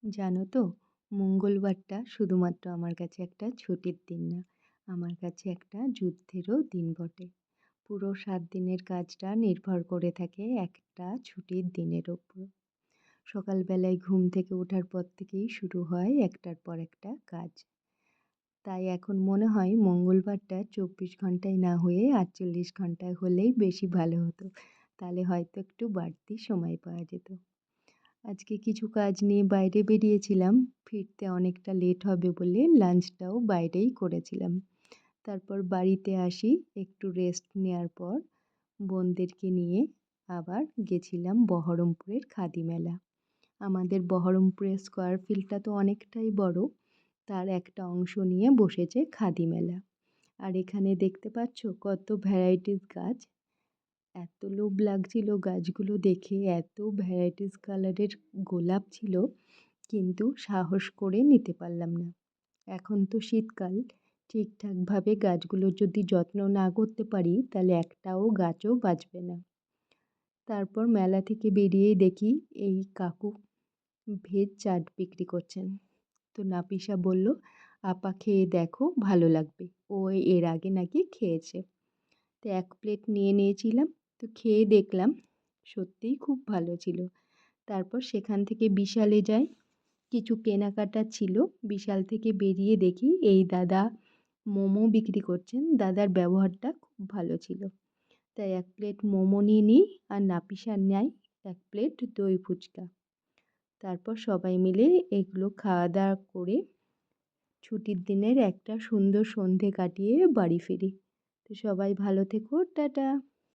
জানো তো, মঙ্গলবারটা শুধুমাত্র আমার কাছে একটা ছুটির দিন না, আমার কাছে একটা যুদ্ধেরও দিন বটে। পুরো 7 দিনের কাজটা নির্ভর করে থাকে একটা ছুটির দিনের ওপর। সকালবেলায় ঘুম থেকে ওঠার পর থেকেই শুরু হয় একটার পর একটা কাজ। তাই এখন মনে হয় মঙ্গলবারটা 24 ঘন্টায় না হয়ে 48 ঘন্টায় হলেই বেশি ভালো হতো। তাহলে হয়তো একটু বাড়তি সময় পাওয়া যেত। আজকে কিছু কাজ নিয়ে বাইরে বেরিয়েছিলাম, ফিরতে অনেকটা লেট হবে বলে লাঞ্চটাও বাইরেই করেছিলাম। তারপর বাড়িতে আসি, একটু রেস্ট নেওয়ার পর বোনদেরকে নিয়ে আবার গেছিলাম বহরমপুরের খাদি মেলা। আমাদের বহরমপুরের স্কয়ার ফিল্ডটা তো অনেকটাই বড়, তার একটা অংশ নিয়ে বসেছে খাদি মেলা। আর এখানে দেখতে পাচ্ছ কত ভ্যারাইটিস গাছ। এত লোভ লাগছিল গাছগুলো দেখে, এত ভ্যারাইটিস কালারের গোলাপ ছিল, কিন্তু সাহস করে নিতে পারলাম না। এখন তো শীতকাল, ঠিকঠাকভাবে গাছগুলোর যদি যত্ন না করতে পারি তাহলে একটাও গাছও বাঁচবে না। তারপর মেলা থেকে বেরিয়েই দেখি এই কাকু ভেজ চাট বিক্রি করছেন। তো নাপিসা বলল, আপা খেয়ে দেখো, ভালো লাগবে। ও এর আগে নাকি খেয়েছে। তো 1 প্লেট নিয়ে নিয়েছিলাম। তো খেয়ে দেখলাম সত্যিই খুব ভালো ছিল। তারপর সেখান থেকে বিশালে যাই, কিছু কেনাকাটা ছিল। বিশাল থেকে বেরিয়ে দেখি এই দাদা মোমো বিক্রি করছেন। দাদার ব্যবহারটা খুব ভালো ছিল। তাই 1 প্লেট মোমো নিয়ে নিই, আর নাপিসার নেয় 1 প্লেট দই ফুচকা। তারপর সবাই মিলে এগুলো খাওয়া দাওয়া করে ছুটির দিনের একটা সুন্দর সন্ধে কাটিয়ে বাড়ি ফিরি। তো সবাই ভালো থেকো, টাটা।